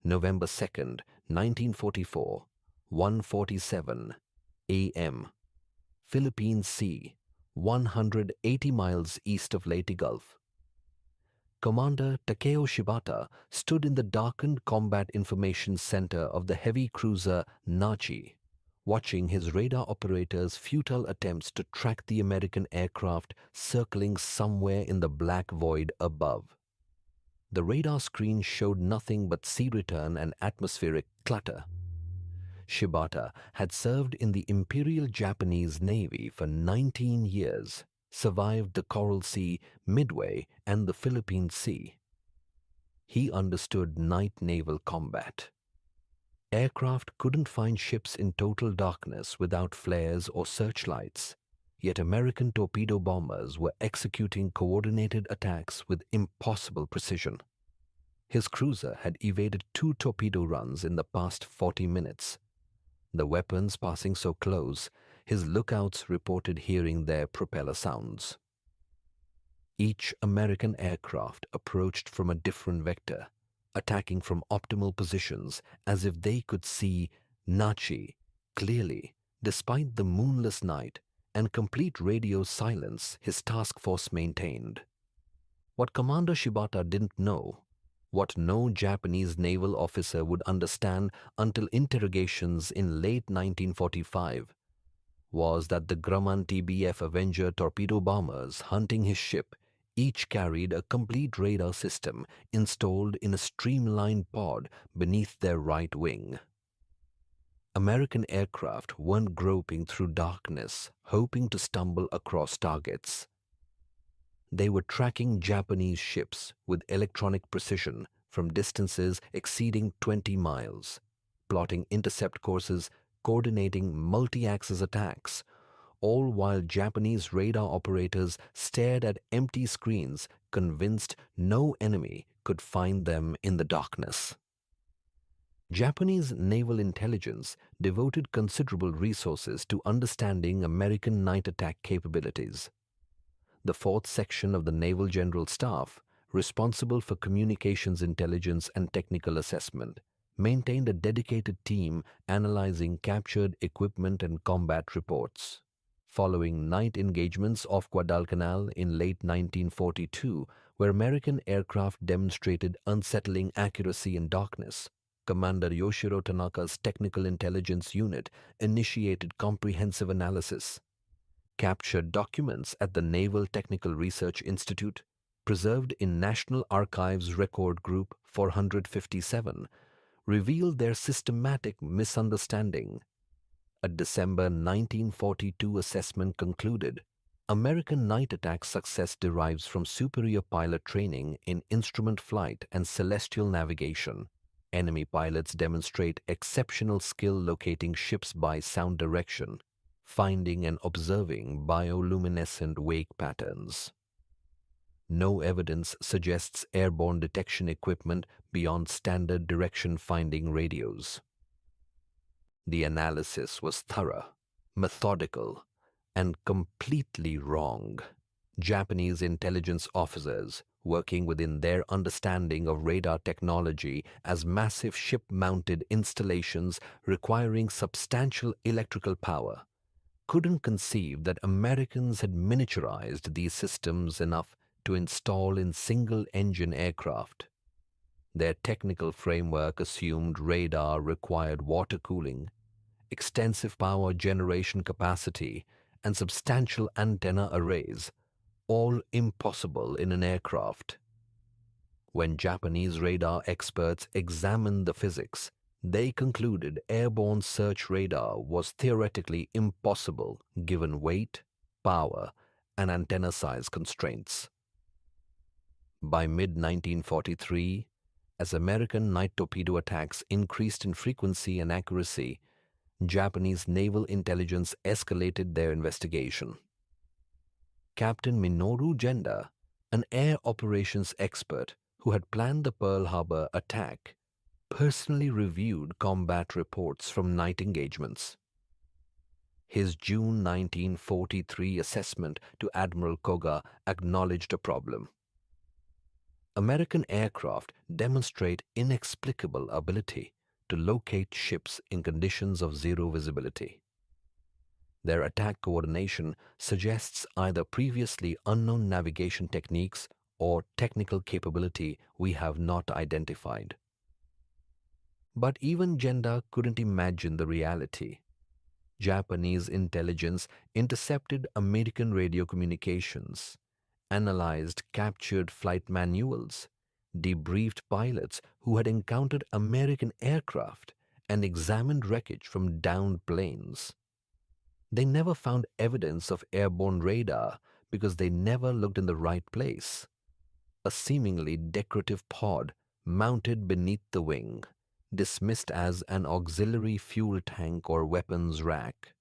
November 2nd, 1944, 1:47 a.m. Philippine Sea, 180 miles east of Leyte Gulf. Commander Takeo Shibata stood in the darkened Combat Information Center of the heavy cruiser Naji, watching his radar operators' futile attempts to track the American aircraft circling somewhere in the black void above. The radar screen showed nothing but sea return and atmospheric clutter. Shibata had served in the Imperial Japanese Navy for 19 years, survived the Coral Sea, Midway, and the Philippine Sea. He understood night naval combat. Aircraft couldn't find ships in total darkness without flares or searchlights, yet American torpedo bombers were executing coordinated attacks with impossible precision. His cruiser had evaded 2 torpedo runs in the past 40 minutes. The weapons passing so close, his lookouts reported hearing their propeller sounds. Each American aircraft approached from a different vector, attacking from optimal positions as if they could see Nachi clearly, despite the moonless night and complete radio silence his task force maintained. What Commander Shibata didn't know, what no Japanese naval officer would understand until interrogations in late 1945, was that the Grumman TBF Avenger torpedo bombers hunting his ship each carried a complete radar system installed in a streamlined pod beneath their right wing. American aircraft weren't groping through darkness, hoping to stumble across targets. They were tracking Japanese ships with electronic precision from distances exceeding 20 miles, plotting intercept courses, coordinating multi-axis attacks, all while Japanese radar operators stared at empty screens, convinced no enemy could find them in the darkness. Japanese naval intelligence devoted considerable resources to understanding American night attack capabilities. The 4th Section of the Naval General Staff, responsible for communications intelligence and technical assessment, maintained a dedicated team analyzing captured equipment and combat reports. Following night engagements off Guadalcanal in late 1942, where American aircraft demonstrated unsettling accuracy in darkness, Commander Yoshiro Tanaka's Technical Intelligence Unit initiated comprehensive analysis. Captured documents at the Naval Technical Research Institute, preserved in National Archives Record Group 457, revealed their systematic misunderstanding. A December 1942 assessment concluded, American night attack success derives from superior pilot training in instrument flight and celestial navigation. Enemy pilots demonstrate exceptional skill locating ships by sound direction, finding and observing bioluminescent wake patterns. No evidence suggests airborne detection equipment beyond standard direction-finding radios. The analysis was thorough, methodical, and completely wrong. Japanese intelligence officers, working within their understanding of radar technology as massive ship-mounted installations requiring substantial electrical power, couldn't conceive that Americans had miniaturized these systems enough to install in single-engine aircraft. Their technical framework assumed radar required water cooling, extensive power generation capacity, and substantial antenna arrays, all impossible in an aircraft. When Japanese radar experts examined the physics, they concluded airborne search radar was theoretically impossible given weight, power, and antenna size constraints. By mid-1943, as American night torpedo attacks increased in frequency and accuracy, Japanese naval intelligence escalated their investigation. Captain Minoru Genda, an air operations expert who had planned the Pearl Harbor attack, personally reviewed combat reports from night engagements. His June 1943 assessment to Admiral Koga acknowledged a problem. American aircraft demonstrate inexplicable ability to locate ships in conditions of zero visibility. Their attack coordination suggests either previously unknown navigation techniques or technical capability we have not identified. But even Genda couldn't imagine the reality. Japanese intelligence intercepted American radio communications, analyzed captured flight manuals, debriefed pilots who had encountered American aircraft, and examined wreckage from downed planes. They never found evidence of airborne radar because they never looked in the right place. A seemingly decorative pod mounted beneath the wing, dismissed as an auxiliary fuel tank or weapons rack.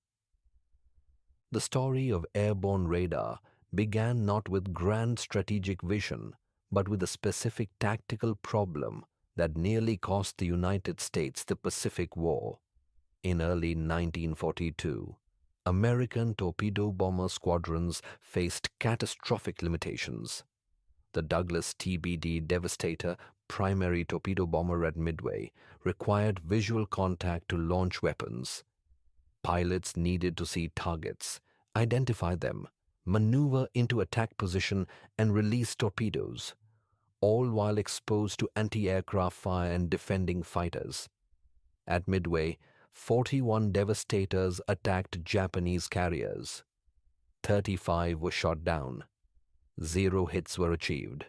The story of airborne radar began not with grand strategic vision, but with a specific tactical problem that nearly cost the United States the Pacific War. In early 1942, American torpedo bomber squadrons faced catastrophic limitations. The Douglas TBD Devastator primary torpedo bomber at Midway required visual contact to launch weapons. Pilots needed to see targets, identify them, maneuver into attack position, and release torpedoes, all while exposed to anti-aircraft fire and defending fighters. At Midway, 41 Devastators attacked Japanese carriers. 35 were shot down. 0 hits were achieved.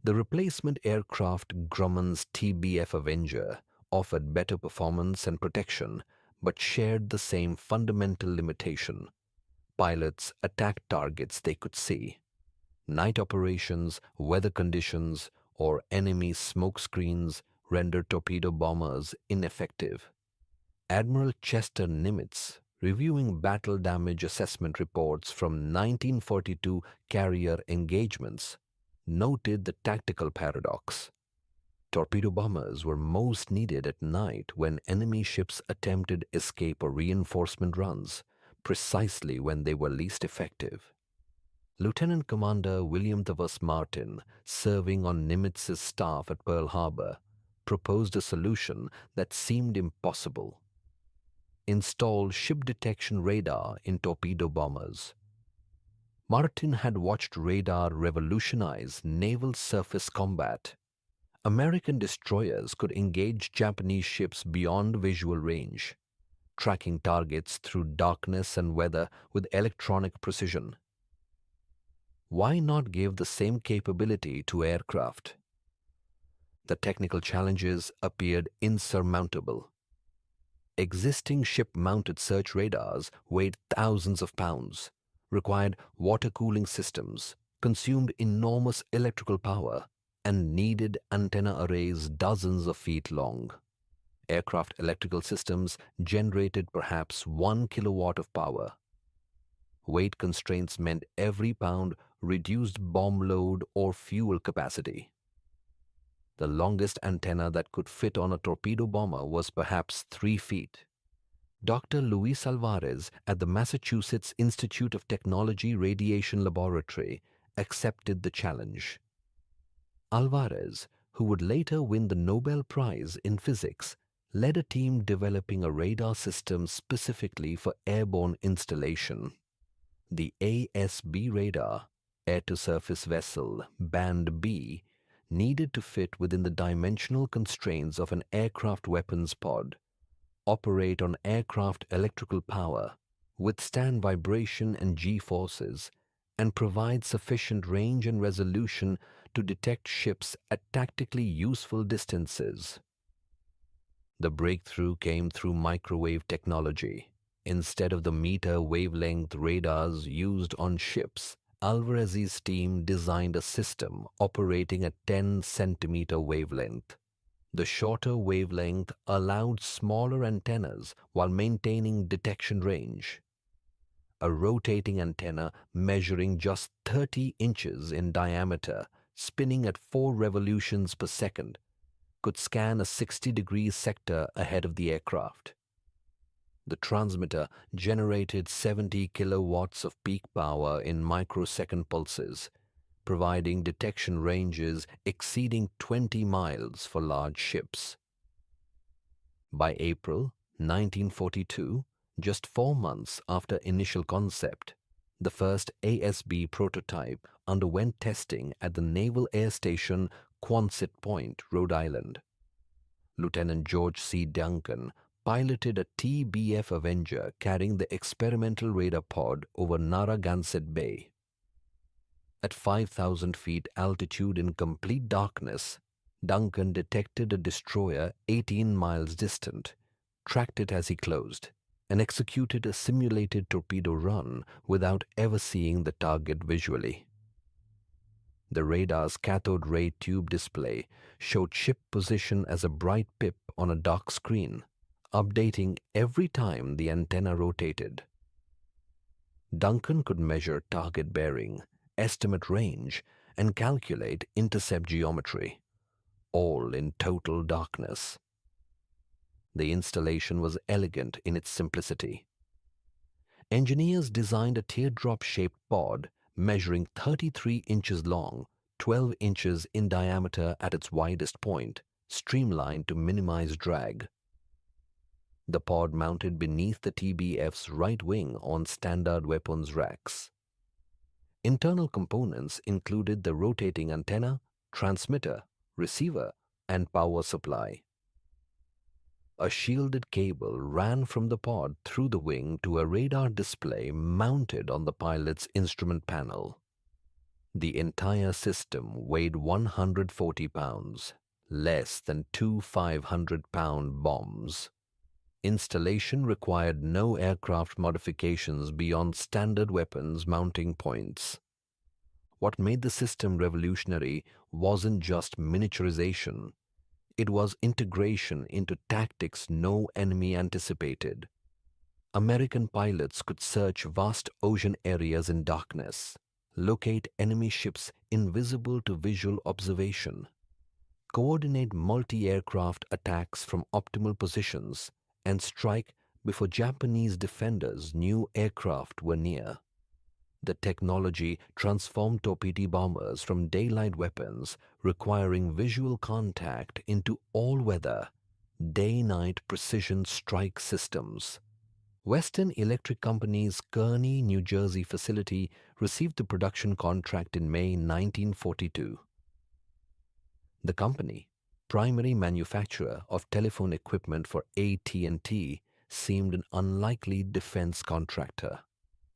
The replacement aircraft Grumman's TBF Avenger offered better performance and protection, but shared the same fundamental limitation. Pilots attacked targets they could see. Night operations, weather conditions, or enemy smoke screens rendered torpedo bombers ineffective. Admiral Chester Nimitz, reviewing battle damage assessment reports from 1942 carrier engagements, noted the tactical paradox. Torpedo bombers were most needed at night when enemy ships attempted escape or reinforcement runs, precisely when they were least effective. Lieutenant Commander William Thomas Martin, serving on Nimitz's staff at Pearl Harbor, proposed a solution that seemed impossible. Install ship detection radar in torpedo bombers. Martin had watched radar revolutionize naval surface combat. American destroyers could engage Japanese ships beyond visual range, tracking targets through darkness and weather with electronic precision. Why not give the same capability to aircraft? The technical challenges appeared insurmountable. Existing ship-mounted search radars weighed thousands of pounds, required water cooling systems, consumed enormous electrical power, and needed antenna arrays dozens of feet long. Aircraft electrical systems generated perhaps 1 kilowatt of power. Weight constraints meant every pound reduced bomb load or fuel capacity. The longest antenna that could fit on a torpedo bomber was perhaps 3 feet. Dr. Luis Alvarez at the Massachusetts Institute of Technology Radiation Laboratory accepted the challenge. Alvarez, who would later win the Nobel Prize in Physics, led a team developing a radar system specifically for airborne installation. The ASB radar, Air-to-Surface Vessel, Band B, needed to fit within the dimensional constraints of an aircraft weapons pod, operate on aircraft electrical power, withstand vibration and G-forces, and provide sufficient range and resolution to detect ships at tactically useful distances. The breakthrough came through microwave technology. Instead of the meter wavelength radars used on ships, Alvarez's team designed a system operating at 10 centimeter wavelength. The shorter wavelength allowed smaller antennas while maintaining detection range. A rotating antenna measuring just 30 inches in diameter, spinning at 4 revolutions per second, could scan a 60-degree sector ahead of the aircraft. The transmitter generated 70 kilowatts of peak power in microsecond pulses, providing detection ranges exceeding 20 miles for large ships. By April 1942, just 4 months after initial concept, the first ASB prototype underwent testing at the Naval Air Station Quonset Point, Rhode Island. Lieutenant George C. Duncan piloted a TBF Avenger carrying the experimental radar pod over Narragansett Bay. At 5,000 feet altitude in complete darkness, Duncan detected a destroyer 18 miles distant, tracked it as he closed, and executed a simulated torpedo run without ever seeing the target visually. The radar's cathode ray tube display showed ship position as a bright pip on a dark screen, updating every time the antenna rotated. Duncan could measure target bearing, estimate range, and calculate intercept geometry, all in total darkness. The installation was elegant in its simplicity. Engineers designed a teardrop-shaped pod measuring 33 inches long, 12 inches in diameter at its widest point, streamlined to minimize drag. The pod mounted beneath the TBF's right wing on standard weapons racks. Internal components included the rotating antenna, transmitter, receiver, and power supply. A shielded cable ran from the pod through the wing to a radar display mounted on the pilot's instrument panel. The entire system weighed 140 pounds, less than 2 500-pound bombs. Installation required no aircraft modifications beyond standard weapons mounting points. What made the system revolutionary wasn't just miniaturization. It was integration into tactics no enemy anticipated. American pilots could search vast ocean areas in darkness, locate enemy ships invisible to visual observation, coordinate multi-aircraft attacks from optimal positions, and strike before Japanese defenders knew aircraft were near. The technology transformed torpedo bombers from daylight weapons requiring visual contact into all-weather, day-night precision strike systems. Western Electric Company's Kearney, New Jersey facility received the production contract in May 1942. The company, primary manufacturer of telephone equipment for AT&T, seemed an unlikely defense contractor.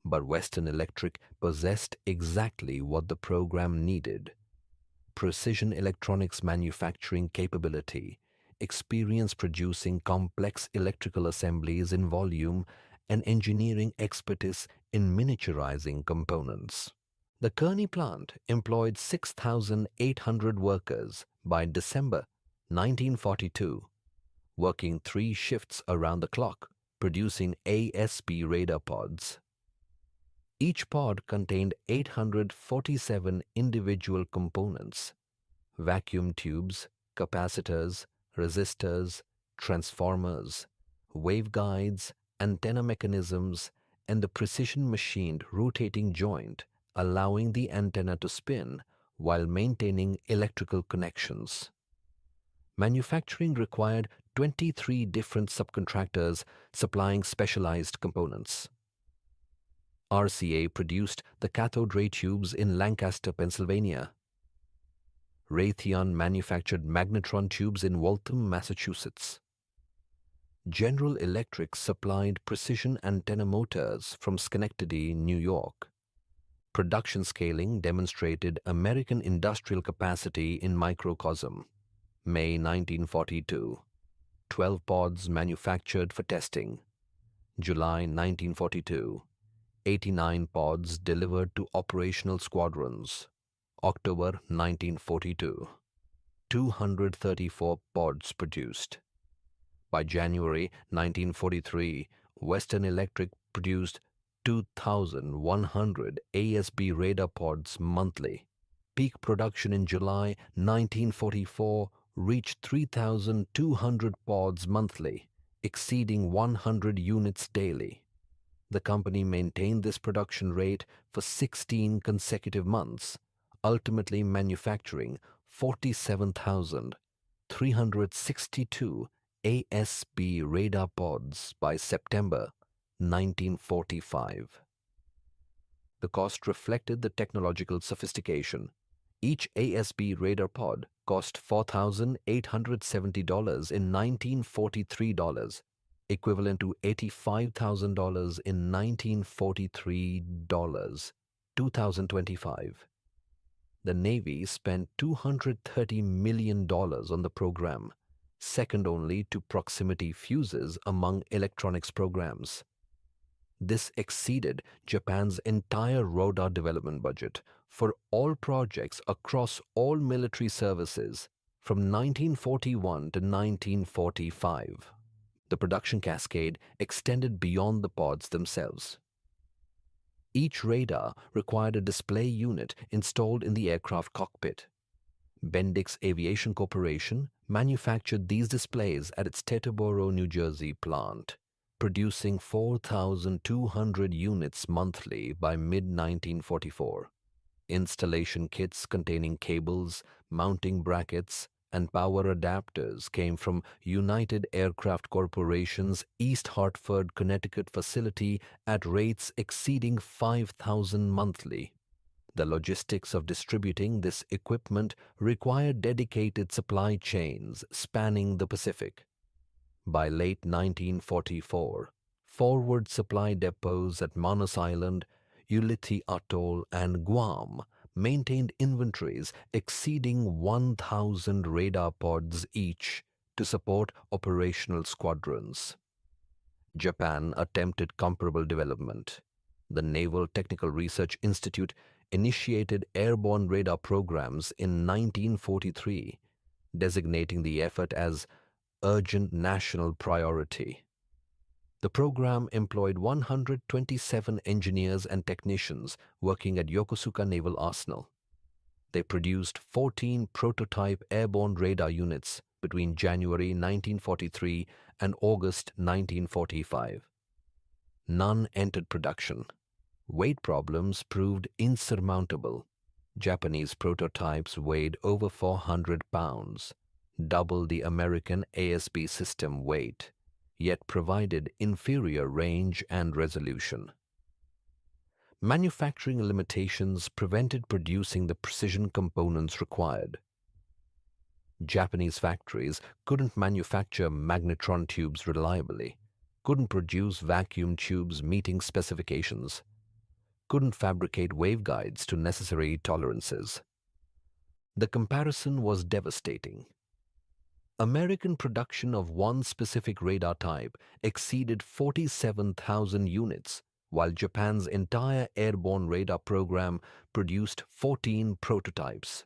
But Western Electric possessed exactly what the program needed: precision electronics manufacturing capability, experience producing complex electrical assemblies in volume, and engineering expertise in miniaturizing components. The Kearney plant employed 6,800 workers by December 1942, working 3 shifts around the clock, producing ASB radar pods. Each pod contained 847 individual components: vacuum tubes, capacitors, resistors, transformers, waveguides, antenna mechanisms, and the precision-machined rotating joint allowing the antenna to spin while maintaining electrical connections. Manufacturing required 23 different subcontractors supplying specialized components. RCA produced the cathode ray tubes in Lancaster, Pennsylvania. Raytheon manufactured magnetron tubes in Waltham, Massachusetts. General Electric supplied precision antenna motors from Schenectady, New York. Production scaling demonstrated American industrial capacity in microcosm. May 1942. 12 pods manufactured for testing. July 1942. 89 pods delivered to operational squadrons. October 1942. 234 pods produced. By January 1943, Western Electric produced 2,100 ASB radar pods monthly. Peak production in July 1944 reached 3,200 pods monthly, exceeding 100 units daily. The company maintained this production rate for 16 consecutive months ultimately manufacturing 47,362 ASB radar pods by September 1945. The cost reflected the technological sophistication. Each ASB radar pod cost $4,870 in 1943 dollars, equivalent to $85,000 in 1943 dollars, 2025. The Navy spent $230 million on the program, second only to proximity fuses among electronics programs. This exceeded Japan's entire radar development budget for all projects across all military services from 1941 to 1945. The production cascade extended beyond the pods themselves. Each radar required a display unit installed in the aircraft cockpit. Bendix Aviation Corporation manufactured these displays at its Teterboro, New Jersey plant, producing 4,200 units monthly by mid-1944. Installation kits containing cables, mounting brackets, and power adapters came from United Aircraft Corporation's East Hartford, Connecticut facility at rates exceeding 5,000 monthly. The logistics of distributing this equipment required dedicated supply chains spanning the Pacific. By late 1944, forward supply depots at Manus Island, Ulithi Atoll, and Guam maintained inventories exceeding 1,000 radar pods each to support operational squadrons. Japan attempted comparable development. The Naval Technical Research Institute initiated airborne radar programs in 1943, designating the effort as urgent national priority. The program employed 127 engineers and technicians working at Yokosuka Naval Arsenal. They produced 14 prototype airborne radar units between January 1943 and August 1945. None entered production. Weight problems proved insurmountable. Japanese prototypes weighed over 400 pounds, double the American ASB system weight, yet provided inferior range and resolution. Manufacturing limitations prevented producing the precision components required. Japanese factories couldn't manufacture magnetron tubes reliably, couldn't produce vacuum tubes meeting specifications, couldn't fabricate waveguides to necessary tolerances. The comparison was devastating. American production of one specific radar type exceeded 47,000 units, while Japan's entire airborne radar program produced 14 prototypes.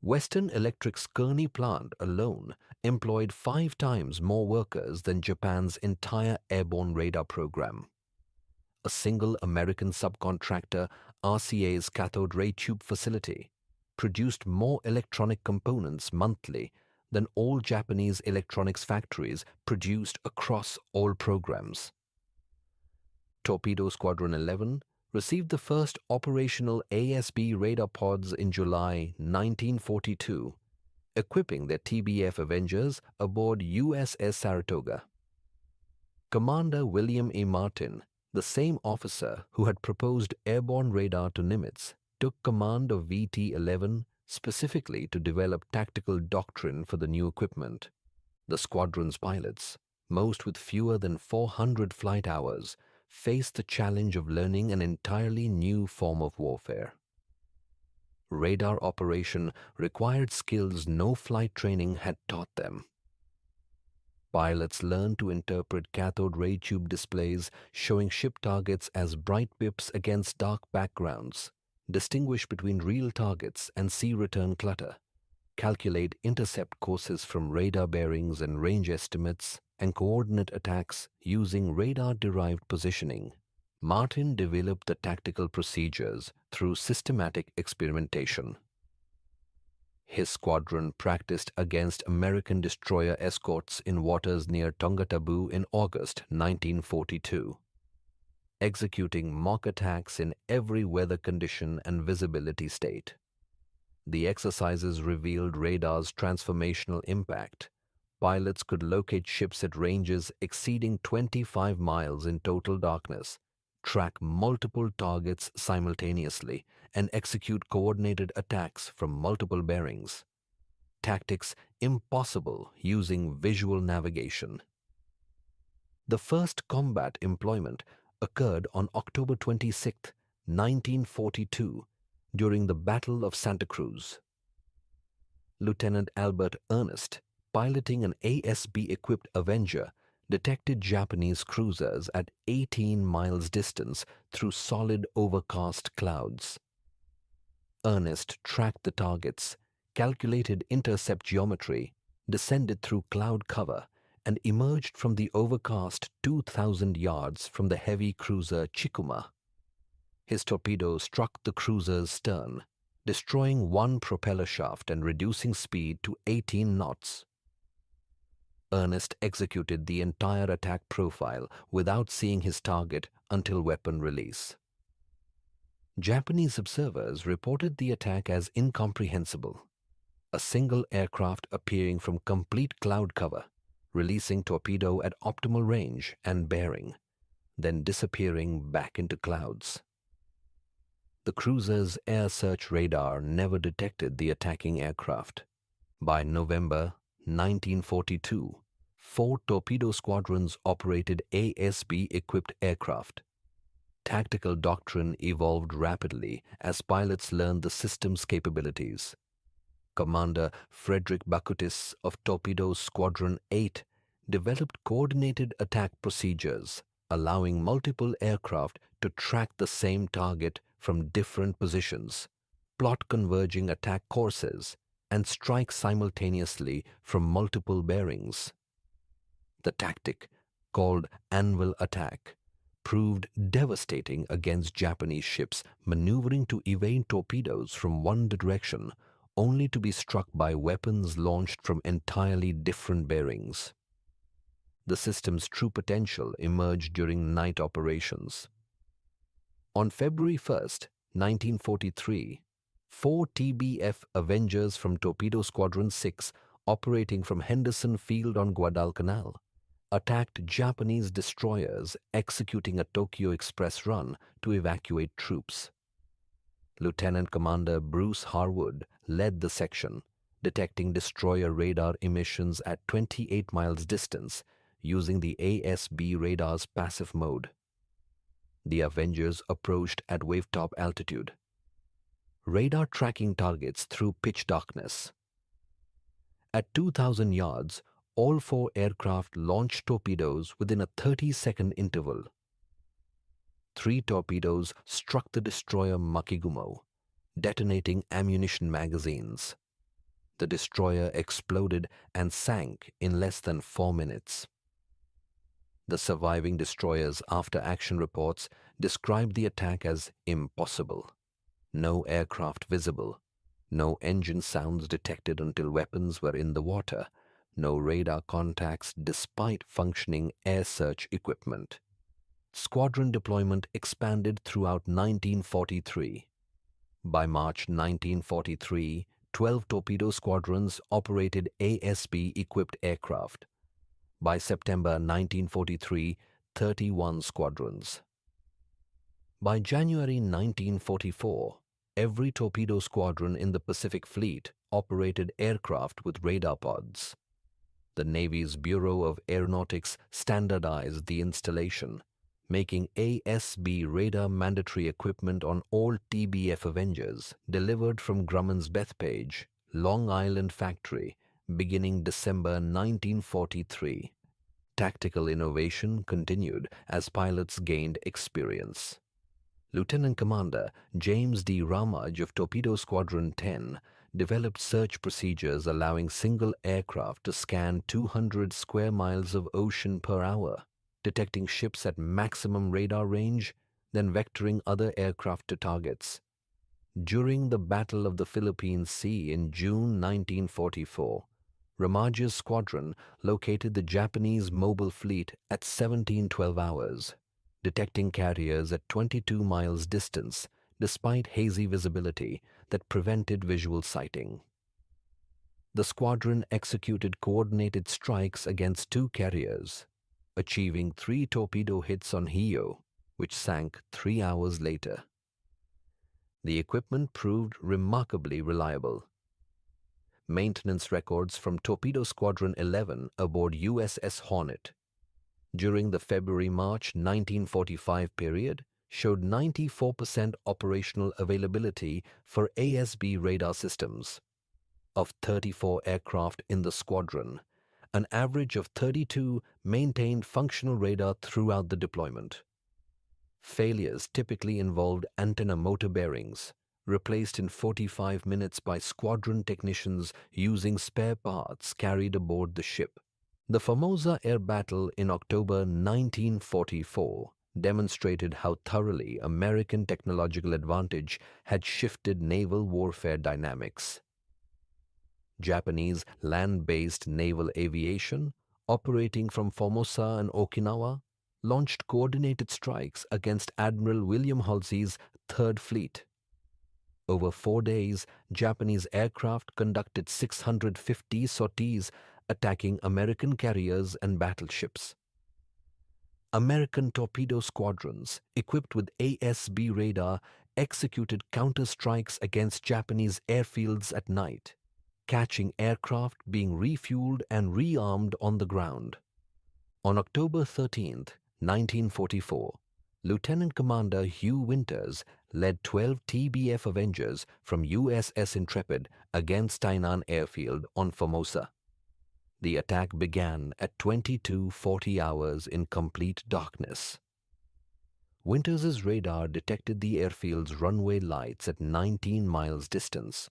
Western Electric's Kearney plant alone employed 5 times more workers than Japan's entire airborne radar program. A single American subcontractor, RCA's cathode ray tube facility, produced more electronic components monthly than all Japanese electronics factories produced across all programs. Torpedo Squadron 11 received the first operational ASB radar pods in July 1942, equipping their TBF Avengers aboard USS Saratoga. Commander William A. Martin, the same officer who had proposed airborne radar to Nimitz, took command of VT-11 specifically to develop tactical doctrine for the new equipment. The squadron's pilots, most with fewer than 400 flight hours, faced the challenge of learning an entirely new form of warfare. Radar operation required skills no flight training had taught them. Pilots learned to interpret cathode ray tube displays showing ship targets as bright pips against dark backgrounds, distinguish between real targets and sea return clutter, calculate intercept courses from radar bearings and range estimates, and coordinate attacks using radar-derived positioning. Martin developed the tactical procedures through systematic experimentation. His squadron practiced against American destroyer escorts in waters near Tongatabu in August 1942. executing mock attacks in every weather condition and visibility state. The exercises revealed radar's transformational impact. Pilots could locate ships at ranges exceeding 25 miles in total darkness, track multiple targets simultaneously, and execute coordinated attacks from multiple bearings. Tactics impossible using visual navigation. The first combat employment occurred on October 26, 1942, during the Battle of Santa Cruz. Lieutenant Albert Ernest, piloting an ASB-equipped Avenger, detected Japanese cruisers at 18 miles distance through solid overcast clouds. Ernest tracked the targets, calculated intercept geometry, descended through cloud cover, and emerged from the overcast 2,000 yards from the heavy cruiser Chikuma. His torpedo struck the cruiser's stern, destroying one propeller shaft and reducing speed to 18 knots. Ernest executed the entire attack profile without seeing his target until weapon release. Japanese observers reported the attack as incomprehensible. A single aircraft appearing from complete cloud cover, releasing torpedo at optimal range and bearing, then disappearing back into clouds. The cruiser's air search radar never detected the attacking aircraft. By November 1942, 4 torpedo squadrons operated ASB-equipped aircraft. Tactical doctrine evolved rapidly as pilots learned the system's capabilities. Commander Frederick Bakutis of Torpedo Squadron 8 developed coordinated attack procedures, allowing multiple aircraft to track the same target from different positions, plot converging attack courses, and strike simultaneously from multiple bearings. The tactic, called anvil attack, proved devastating against Japanese ships maneuvering to evade torpedoes from one direction, only to be struck by weapons launched from entirely different bearings. The system's true potential emerged during night operations. On February 1, 1943, 4 TBF Avengers from Torpedo Squadron 6, operating from Henderson Field on Guadalcanal, attacked Japanese destroyers executing a Tokyo Express run to evacuate troops. Lieutenant Commander Bruce Harwood led the section, detecting destroyer radar emissions at 28 miles distance using the ASB radar's passive mode. The Avengers approached at wavetop altitude. Radar tracking targets through pitch darkness. At 2,000 yards, all 4 aircraft launched torpedoes within a 30-second interval. 3 torpedoes struck the destroyer Makigumo, detonating ammunition magazines. The destroyer exploded and sank in less than 4 minutes. The surviving destroyers' after-action reports described the attack as impossible. No aircraft visible, no engine sounds detected until weapons were in the water, no radar contacts despite functioning air search equipment. Squadron deployment expanded throughout 1943. By March 1943, 12 torpedo squadrons operated ASB-equipped aircraft. By September 1943, 31 squadrons. By January 1944, every torpedo squadron in the Pacific Fleet operated aircraft with radar pods. The Navy's Bureau of Aeronautics standardized the installation, making ASB radar mandatory equipment on all TBF Avengers delivered from Grumman's Bethpage, Long Island factory, beginning December 1943. Tactical innovation continued as pilots gained experience. Lieutenant Commander James D. Ramage of Torpedo Squadron 10 developed search procedures allowing single aircraft to scan 200 square miles of ocean per hour, detecting ships at maximum radar range, then vectoring other aircraft to targets. During the Battle of the Philippine Sea in June 1944, Ramage's squadron located the Japanese mobile fleet at 1712 hours, detecting carriers at 22 miles distance despite hazy visibility that prevented visual sighting. The squadron executed coordinated strikes against 2 carriers, achieving 3 torpedo hits on Hio, which sank 3 hours later. The equipment proved remarkably reliable. Maintenance records from Torpedo Squadron 11 aboard USS Hornet during the February-March 1945 period showed 94% operational availability for ASB radar systems. Of 34 aircraft in the squadron, an average of 32 maintained functional radar throughout the deployment. Failures typically involved antenna motor bearings, replaced in 45 minutes by squadron technicians using spare parts carried aboard the ship. The Formosa air battle in October 1944 demonstrated how thoroughly American technological advantage had shifted naval warfare dynamics. Japanese land-based naval aviation, operating from Formosa and Okinawa, launched coordinated strikes against Admiral William Halsey's Third Fleet. Over 4 days, Japanese aircraft conducted 650 sorties attacking American carriers and battleships. American torpedo squadrons, equipped with ASB radar, executed counter-strikes against Japanese airfields at night, catching aircraft being refueled and rearmed on the ground. On October 13, 1944, Lieutenant Commander Hugh Winters led 12 TBF Avengers from USS Intrepid against Tainan Airfield on Formosa. The attack began at 22:40 hours in complete darkness. Winters's radar detected the airfield's runway lights at 19 miles distance,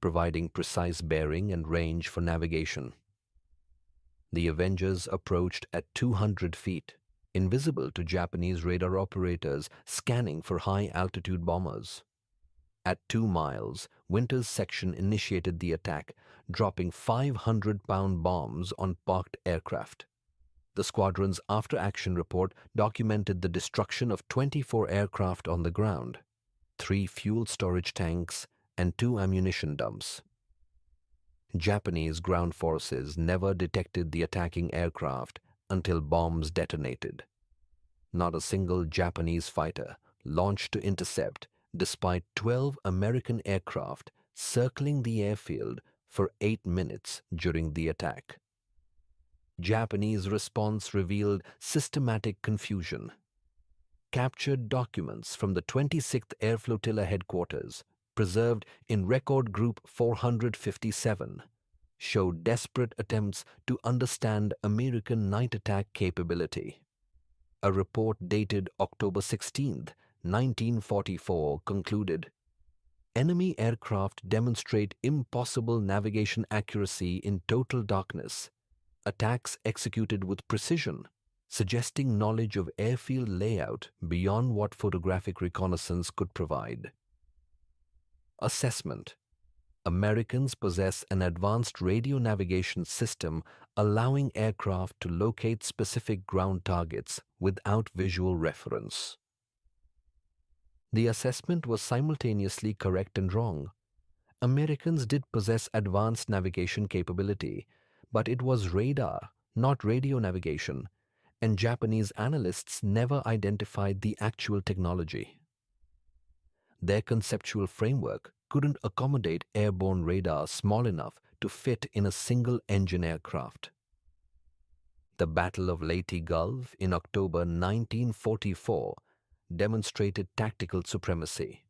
providing precise bearing and range for navigation. The Avengers approached at 200 feet, invisible to Japanese radar operators scanning for high-altitude bombers. At 2 miles, Winters' section initiated the attack, dropping 500-pound bombs on parked aircraft. The squadron's after-action report documented the destruction of 24 aircraft on the ground, 3 fuel storage tanks, and 2 ammunition dumps. Japanese ground forces never detected the attacking aircraft until bombs detonated. Not a single Japanese fighter launched to intercept, despite 12 American aircraft circling the airfield for 8 minutes during the attack. Japanese response revealed systematic confusion. Captured documents from the 26th Air Flotilla headquarters, preserved in Record Group 457, showed desperate attempts to understand American night attack capability. A report dated October 16, 1944 concluded, "Enemy aircraft demonstrate impossible navigation accuracy in total darkness. Attacks executed with precision, suggesting knowledge of airfield layout beyond what photographic reconnaissance could provide." Assessment: Americans possess an advanced radio navigation system allowing aircraft to locate specific ground targets without visual reference. The assessment was simultaneously correct and wrong. Americans did possess advanced navigation capability, but it was radar, not radio navigation, and Japanese analysts never identified the actual technology. Their conceptual framework couldn't accommodate airborne radar small enough to fit in a single-engine aircraft. The Battle of Leyte Gulf in October 1944 demonstrated tactical supremacy.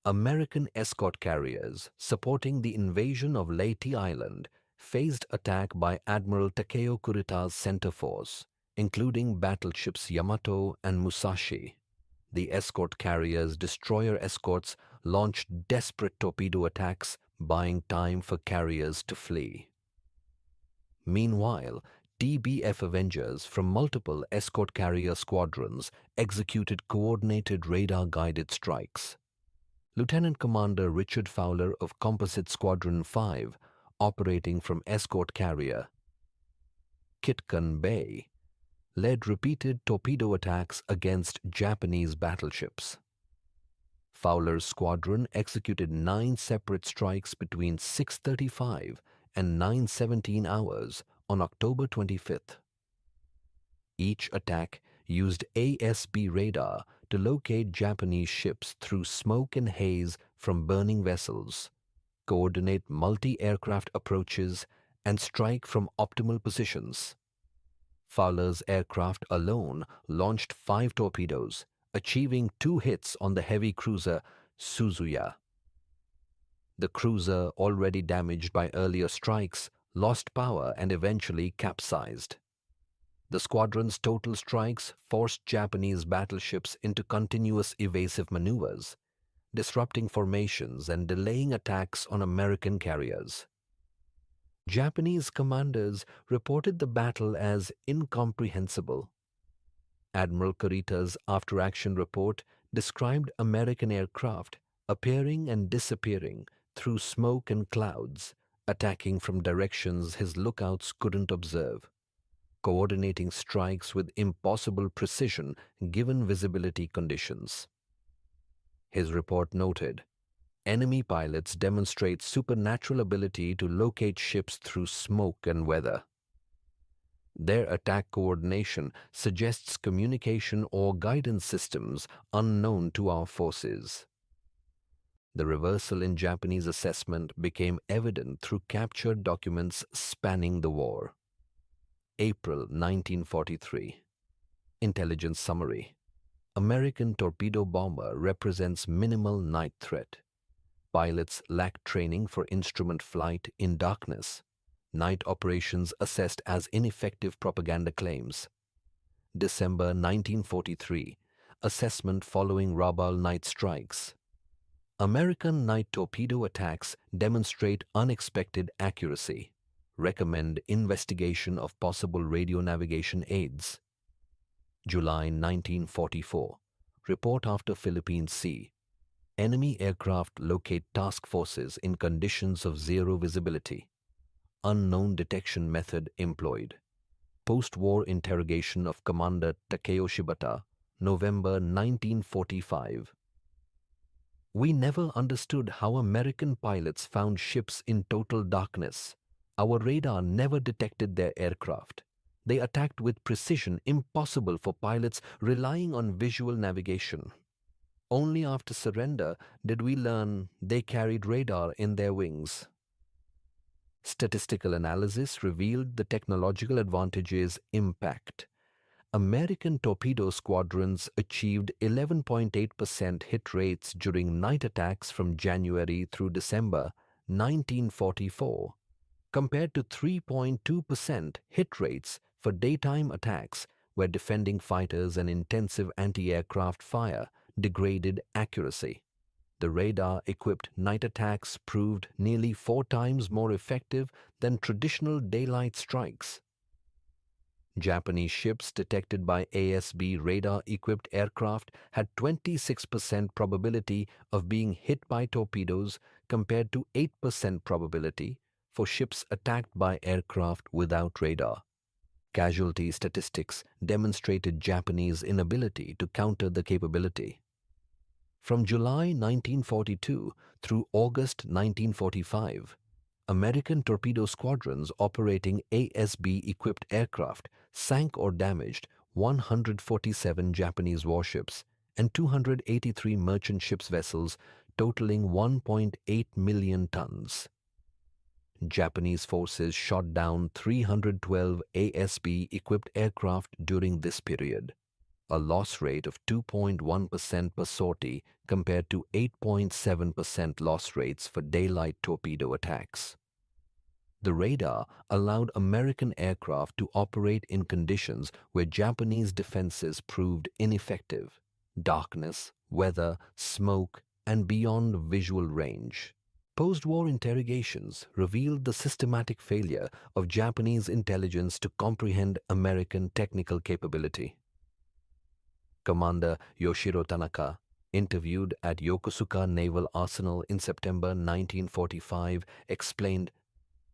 American escort carriers supporting the invasion of Leyte Island faced attack by Admiral Takeo Kurita's center force, including battleships Yamato and Musashi. The escort carriers' destroyer escorts launched desperate torpedo attacks, buying time for carriers to flee. Meanwhile, TBF Avengers from multiple escort carrier squadrons executed coordinated radar-guided strikes. Lieutenant Commander Richard Fowler of Composite Squadron 5, operating from escort carrier Kitkan Bay, led repeated torpedo attacks against Japanese battleships. Fowler's squadron executed 9 separate strikes between 6:35 and 9:17 hours on October 25th. Each attack used ASB radar to locate Japanese ships through smoke and haze from burning vessels, coordinate multi-aircraft approaches, and strike from optimal positions. Fowler's aircraft alone launched 5 torpedoes, achieving 2 hits on the heavy cruiser Suzuya. The cruiser, already damaged by earlier strikes, lost power and eventually capsized. The squadron's total strikes forced Japanese battleships into continuous evasive maneuvers, disrupting formations and delaying attacks on American carriers. Japanese commanders reported the battle as incomprehensible. Admiral Kurita's after-action report described American aircraft appearing and disappearing through smoke and clouds, attacking from directions his lookouts couldn't observe, coordinating strikes with impossible precision given visibility conditions. His report noted, enemy pilots demonstrate supernatural ability to locate ships through smoke and weather. Their attack coordination suggests communication or guidance systems unknown to our forces. The reversal in Japanese assessment became evident through captured documents spanning the war. April 1943. Intelligence summary. American torpedo bomber represents minimal night threat. Pilots lack training for instrument flight in darkness. Night operations assessed as ineffective propaganda claims. December 1943. Assessment following Rabaul night strikes. American night torpedo attacks demonstrate unexpected accuracy. Recommend investigation of possible radio navigation aids. July 1944. Report after Philippine Sea. Enemy aircraft locate task forces in conditions of zero visibility. Unknown detection method employed. Post-war interrogation of Commander Takeo Shibata, November 1945. We never understood how American pilots found ships in total darkness. Our radar never detected their aircraft. They attacked with precision impossible for pilots relying on visual navigation. Only after surrender did we learn they carried radar in their wings. Statistical analysis revealed the technological advantage's impact. American torpedo squadrons achieved 11.8% hit rates during night attacks from January through December 1944, compared to 3.2% hit rates for daytime attacks where defending fighters and intensive anti-aircraft fire degraded accuracy. The radar-equipped night attacks proved nearly 4 times more effective than traditional daylight strikes. Japanese ships detected by ASB radar-equipped aircraft had 26% probability of being hit by torpedoes compared to 8% probability for ships attacked by aircraft without radar. Casualty statistics demonstrated Japanese inability to counter the capability. From July 1942 through August 1945, American torpedo squadrons operating ASB-equipped aircraft sank or damaged 147 Japanese warships and 283 merchant ships vessels totaling 1.8 million tons. Japanese forces shot down 312 ASB-equipped aircraft during this period, a loss rate of 2.1% per sortie compared to 8.7% loss rates for daylight torpedo attacks. The radar allowed American aircraft to operate in conditions where Japanese defenses proved ineffective: darkness, weather, smoke, and beyond visual range. Post-war interrogations revealed the systematic failure of Japanese intelligence to comprehend American technical capability. Commander Yoshiro Tanaka, interviewed at Yokosuka Naval Arsenal in September 1945, explained,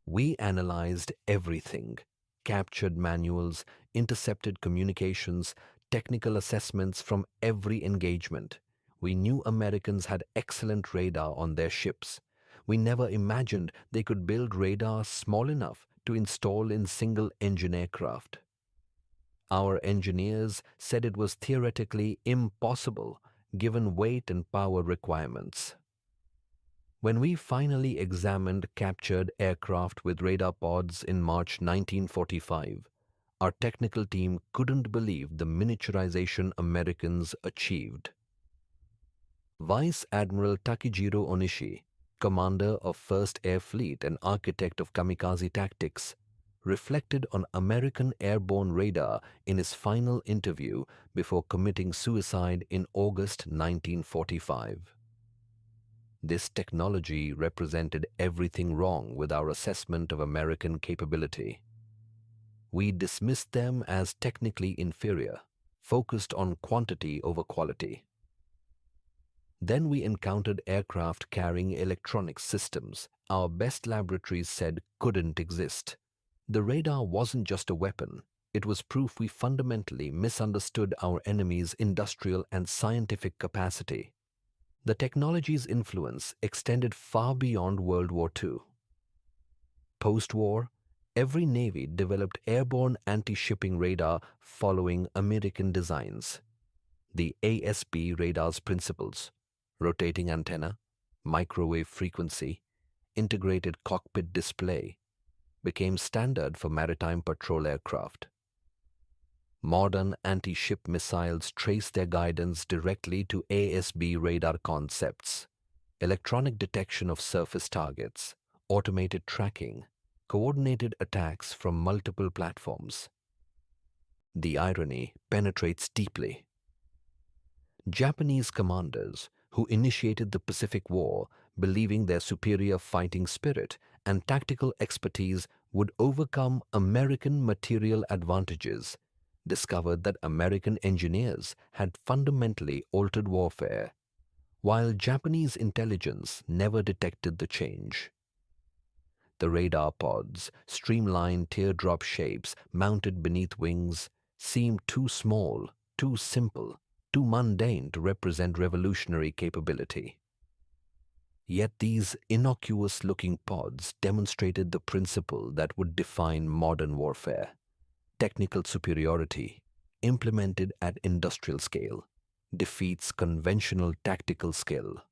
"We analyzed everything, captured manuals, intercepted communications, technical assessments from every engagement. We knew Americans had excellent radar on their ships. We never imagined they could build radar small enough to install in single-engine aircraft. Our engineers said it was theoretically impossible given weight and power requirements. When we finally examined captured aircraft with radar pods in March 1945, our technical team couldn't believe the miniaturization Americans achieved. Vice Admiral Takejiro Onishi, commander of 1st Air Fleet and architect of kamikaze tactics, reflected on American airborne radar in his final interview before committing suicide in August 1945. This technology represented everything wrong with our assessment of American capability. We dismissed them as technically inferior, focused on quantity over quality. Then we encountered aircraft carrying electronic systems our best laboratories said couldn't exist. The radar wasn't just a weapon, it was proof we fundamentally misunderstood our enemy's industrial and scientific capacity. The technology's influence extended far beyond World War II. Post-war, every navy developed airborne anti-shipping radar following American designs. The ASB radar's principles, rotating antenna, microwave frequency, integrated cockpit display, became standard for maritime patrol aircraft. Modern anti-ship missiles trace their guidance directly to ASB radar concepts: electronic detection of surface targets, automated tracking, coordinated attacks from multiple platforms. The irony penetrates deeply. Japanese commanders who initiated the Pacific War, believing their superior fighting spirit and tactical expertise would overcome American material advantages, discovered that American engineers had fundamentally altered warfare, while Japanese intelligence never detected the change. The radar pods, streamlined teardrop shapes mounted beneath wings, seemed too small, too simple, too mundane to represent revolutionary capability. Yet these innocuous-looking pods demonstrated the principle that would define modern warfare: technical superiority, implemented at industrial scale, defeats conventional tactical skill.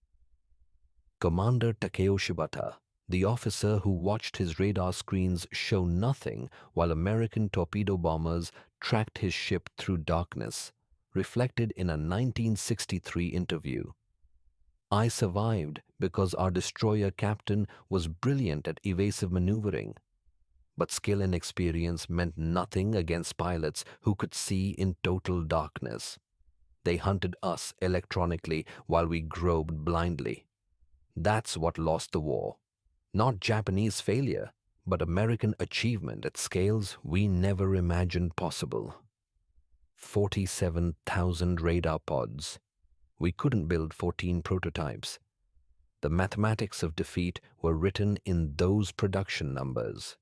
Commander Takeo Shibata, the officer who watched his radar screens show nothing while American torpedo bombers tracked his ship through darkness, reflected in a 1963 interview. "I survived because our destroyer captain was brilliant at evasive maneuvering. But skill and experience meant nothing against pilots who could see in total darkness. They hunted us electronically while we groped blindly. That's what lost the war. Not Japanese failure, but American achievement at scales we never imagined possible." 47,000 radar pods. We couldn't build 14 prototypes. The mathematics of defeat were written in those production numbers.